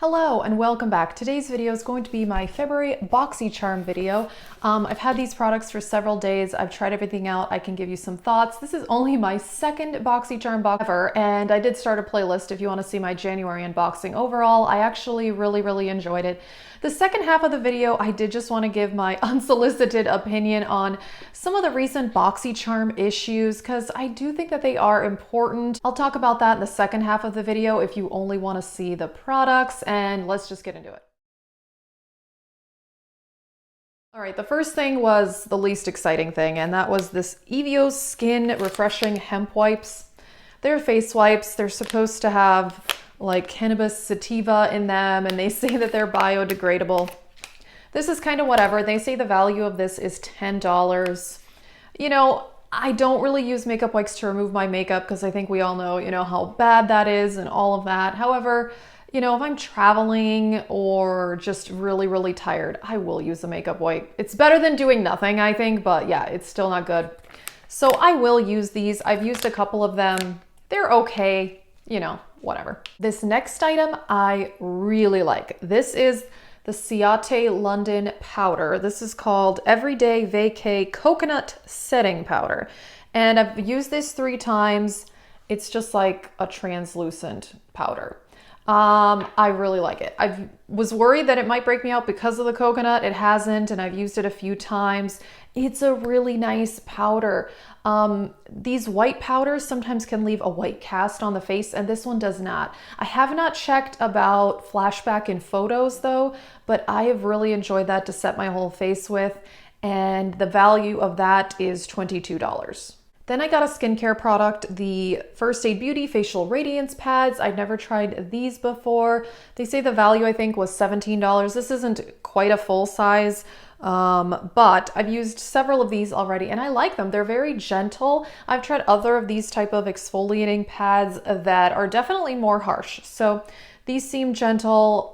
Hello and welcome back. Today's video is going to be my February Boxycharm video. I've had these products for several days. I've tried everything out. I can give you some thoughts. This is only my second Boxycharm box ever, and I did start a playlist if you want to see my January unboxing. Overall, I actually really enjoyed it. The second half of the video, I did just want to give my unsolicited opinion on some of the recent Boxycharm issues because I do think that they are important. I'll talk about that in the second half of the video if you only want to see the products, and let's just get into it. All right, the first thing was the least exciting thing, and that was this Evios Skin Refreshing Hemp Wipes. They're face wipes. They're supposed to have like cannabis sativa in them, and they say that they're biodegradable. This is kind of whatever. They say the value of this is $10. You know, I don't really use makeup wipes to remove my makeup because I think we all know, how bad that is and all of that. However, if I'm traveling or just really tired, I will use a makeup wipe. It's better than doing nothing, I think, but yeah, it's still not good. So I will use these. I've used a couple of them. They're okay, whatever. This next item I really like. This is the Ciate London Powder. This is called Everyday Vacay Coconut Setting Powder. And I've used this 3 times. It's just like a translucent powder. I really like it. I was worried that it might break me out because of the coconut. It hasn't, and I've used it a few times. It's a really nice powder. These white powders sometimes can leave a white cast on the face, and this one does not. I have not checked about flashback in photos though, but I have really enjoyed that to set my whole face with, and the value of that is $22. Then I got a skincare product, the First Aid Beauty Facial Radiance Pads. I'd never tried these before. They say the value I think was $17. This isn't quite a full size, but I've used several of these already and I like them. They're very gentle. I've tried other of these type of exfoliating pads that are definitely more harsh. So these seem gentle.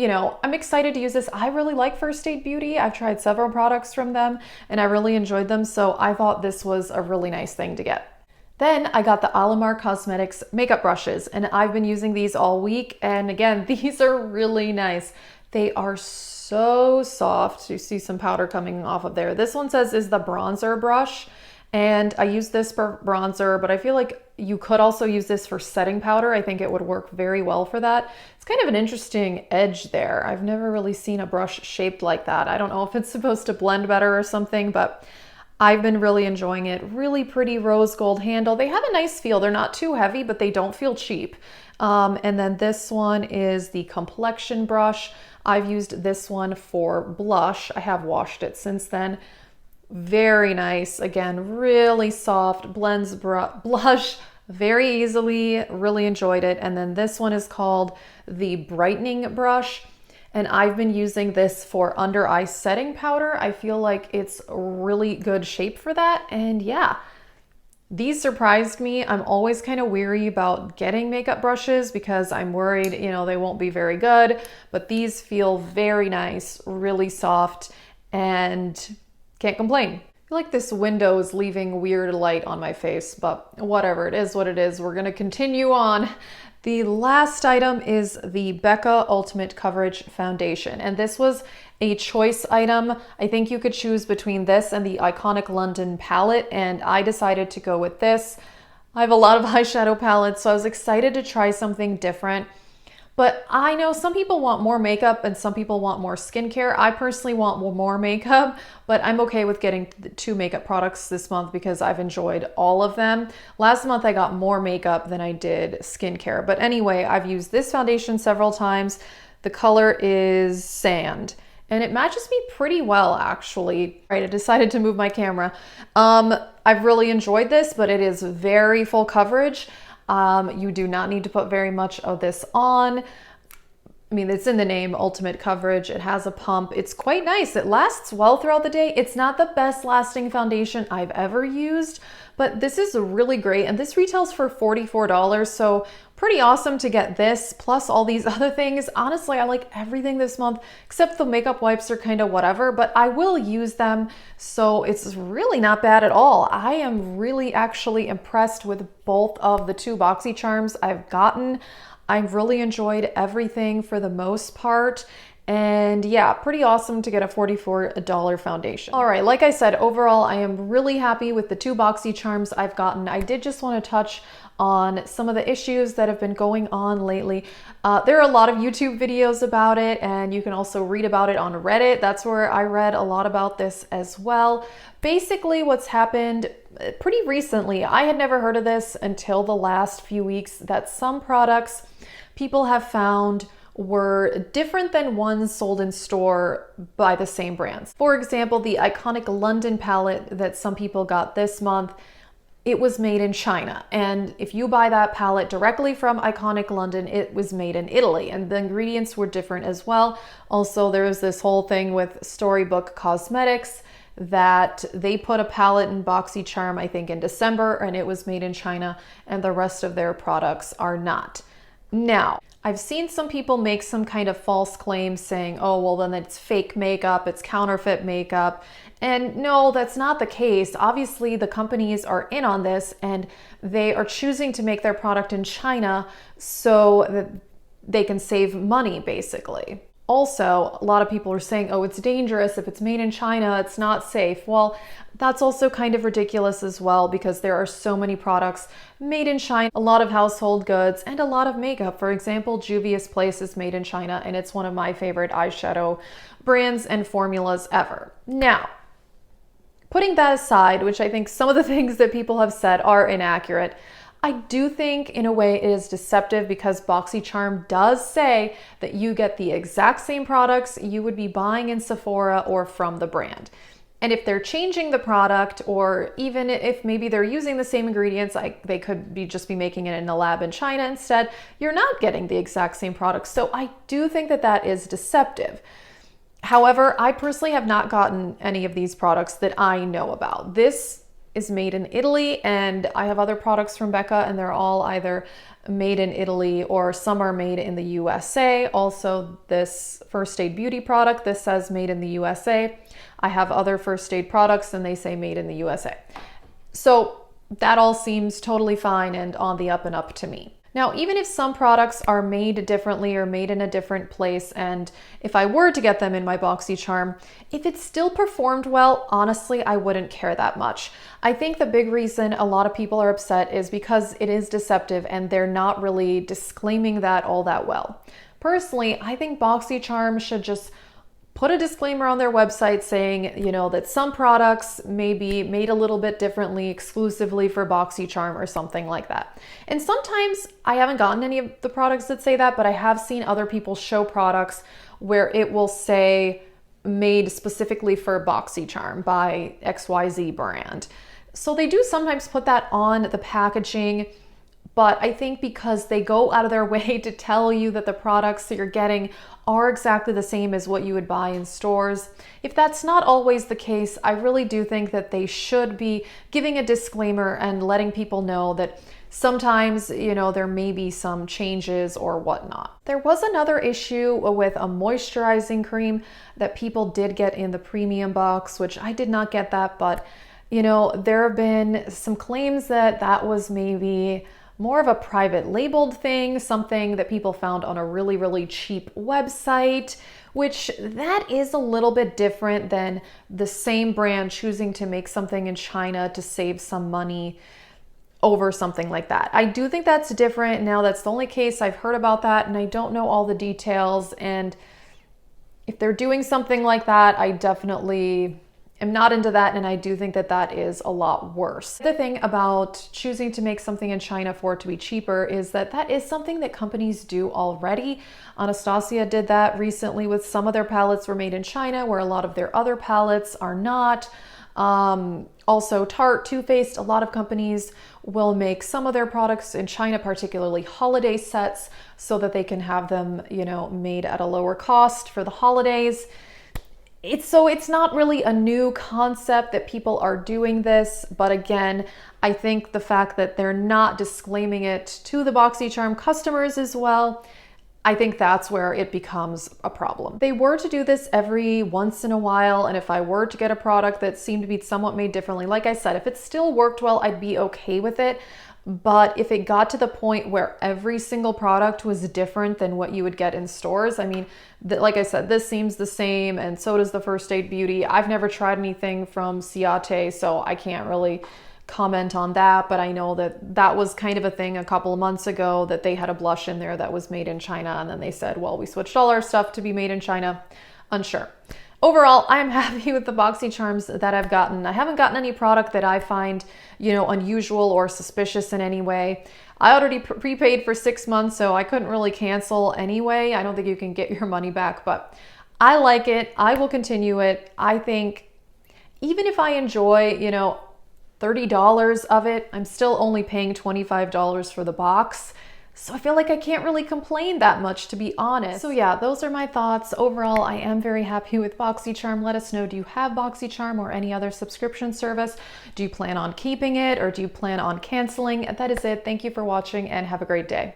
I'm excited to use this. I really like First Aid Beauty. I've tried several products from them and I really enjoyed them. So I thought this was a really nice thing to get. Then I got the Alamar Cosmetics makeup brushes and I've been using these all week. And again, these are really nice. They are so soft. You see some powder coming off of there. This one says is the bronzer brush. And I use this for bronzer, but I feel like you could also use this for setting powder. I think it would work very well for that. It's kind of an interesting edge there. I've never really seen a brush shaped like that. I don't know if it's supposed to blend better or something, but I've been really enjoying it. Really pretty rose gold handle. They have a nice feel. They're not too heavy, but they don't feel cheap. And then this one is the complexion brush. I've used this one for blush. I have washed it since then. Very nice. Again, really soft, blends blush very easily. Really enjoyed it. And then this one is called the brightening brush. And I've been using this for under eye setting powder. I feel like it's a really good shape for that. And yeah, these surprised me. I'm always kind of weary about getting makeup brushes because I'm worried, they won't be very good. But these feel very nice, really soft, and can't complain. I feel like this window is leaving weird light on my face, but whatever, it is what it is. We're gonna continue on. The last item is the Becca Ultimate Coverage Foundation, and this was a choice item. I think you could choose between this and the Iconic London palette, and I decided to go with this. I have a lot of eyeshadow palettes, so I was excited to try something different. But I know some people want more makeup and some people want more skincare. I personally want more makeup, but I'm okay with getting 2 makeup products this month because I've enjoyed all of them. Last month I got more makeup than I did skincare. But anyway, I've used this foundation several times. The color is Sand and it matches me pretty well actually. Right, I decided to move my camera. I've really enjoyed this, but it is very full coverage. You do not need to put very much of this on. I mean, it's in the name, Ultimate Coverage. It has a pump. It's quite nice. It lasts well throughout the day. It's not the best lasting foundation I've ever used, but this is really great. And this retails for $44. So pretty awesome to get this plus all these other things. Honestly, I like everything this month, except the makeup wipes are kind of whatever, but I will use them. So it's really not bad at all. I am really actually impressed with both of the 2 Boxycharms I've gotten. I've really enjoyed everything for the most part. And yeah, pretty awesome to get a $44 foundation. All right, like I said, overall, I am really happy with the 2 Boxycharms I've gotten. I did just want to touch on some of the issues that have been going on lately. There are a lot of YouTube videos about it, and you can also read about it on Reddit. That's where I read a lot about this as well. Basically, what's happened pretty recently, I had never heard of this until the last few weeks, that some products people have found were different than ones sold in store by the same brands. For example, the iconic London palette that some people got this month, it was made in China. And if you buy that palette directly from Iconic London, it was made in Italy, and the ingredients were different as well. Also, there was this whole thing with Storybook Cosmetics that they put a palette in Boxycharm, I think in December, and it was made in China, and the rest of their products are not. Now, I've seen some people make some kind of false claims saying, oh, well, then it's fake makeup, it's counterfeit makeup. And no, that's not the case. Obviously, the companies are in on this, and they are choosing to make their product in China so that they can save money, basically. Also, a lot of people are saying, oh, it's dangerous. If it's made in China, it's not safe. Well, that's also kind of ridiculous as well, because there are so many products made in China, a lot of household goods, and a lot of makeup. For example, Juvia's Place is made in China, and it's one of my favorite eyeshadow brands and formulas ever. Now, putting that aside, which I think some of the things that people have said are inaccurate, I do think in a way it is deceptive, because Boxycharm does say that you get the exact same products you would be buying in Sephora or from the brand. And if they're changing the product, or even if maybe they're using the same ingredients, like they could just be making it in a lab in China instead, you're not getting the exact same products. So I do think that that is deceptive. However, I personally have not gotten any of these products that I know about. This is made in Italy, and I have other products from Becca, and they're all either made in Italy or some are made in the USA. Also, this First Aid Beauty product, this says made in the USA. I have other First Aid products and they say made in the USA. So that all seems totally fine and on the up and up to me. Now, even if some products are made differently or made in a different place, and if I were to get them in my Boxycharm, if it still performed well, honestly, I wouldn't care that much. I think the big reason a lot of people are upset is because it is deceptive and they're not really disclaiming that all that well. Personally, I think Boxycharm should just put a disclaimer on their website saying, you know, that some products may be made a little bit differently exclusively for Boxycharm or something like that. And sometimes I haven't gotten any of the products that say that, but I have seen other people show products where it will say made specifically for Boxycharm by XYZ brand. So they do sometimes put that on the packaging, but I think because they go out of their way to tell you that the products that you're getting are exactly the same as what you would buy in stores. If that's not always the case, I really do think that they should be giving a disclaimer and letting people know that sometimes, you know, there may be some changes or whatnot. There was another issue with a moisturizing cream that people did get in the premium box, which I did not get that, but you know, there have been some claims that that was maybe more of a private labeled thing, something that people found on a really, really cheap website, which that is a little bit different than the same brand choosing to make something in China to save some money over something like that. I do think that's different. Now, that's the only case I've heard about that, and I don't know all the details. And if they're doing something like that, I definitely am not into that, and I do think that that is a lot worse. The thing about choosing to make something in China for it to be cheaper is that that is something that companies do already. Anastasia did that recently with some of their palettes were made in China, where a lot of their other palettes are not. Also Tarte, Too Faced, a lot of companies will make some of their products in China, particularly holiday sets, so that they can have them, you know, made at a lower cost for the holidays. It's not really a new concept that people are doing this, but again, I think the fact that they're not disclaiming it to the Boxycharm customers as well, I think that's where it becomes a problem. They were to do this every once in a while, and if I were to get a product that seemed to be somewhat made differently, like I said, if it still worked well, I'd be okay with it. But if it got to the point where every single product was different than what you would get in stores, I mean, like I said, this seems the same, and so does the First Aid Beauty. I've never tried anything from Ciate, so I can't really comment on that, but I know that that was kind of a thing a couple of months ago, that they had a blush in there that was made in China, and then they said, well, we switched all our stuff to be made in China. Unsure. Overall, I'm happy with the Boxycharms that I've gotten. I haven't gotten any product that I find, you know, unusual or suspicious in any way. I already prepaid for 6 months, so I couldn't really cancel anyway. I don't think you can get your money back, but I like it. I will continue it. I think even if I enjoy, you know, $30 of it, I'm still only paying $25 for the box. So I feel like I can't really complain that much, to be honest. So yeah, those are my thoughts. Overall, I am very happy with Boxycharm. Let us know, do you have Boxycharm or any other subscription service? Do you plan on keeping it, or do you plan on canceling? That is it. Thank you for watching and have a great day.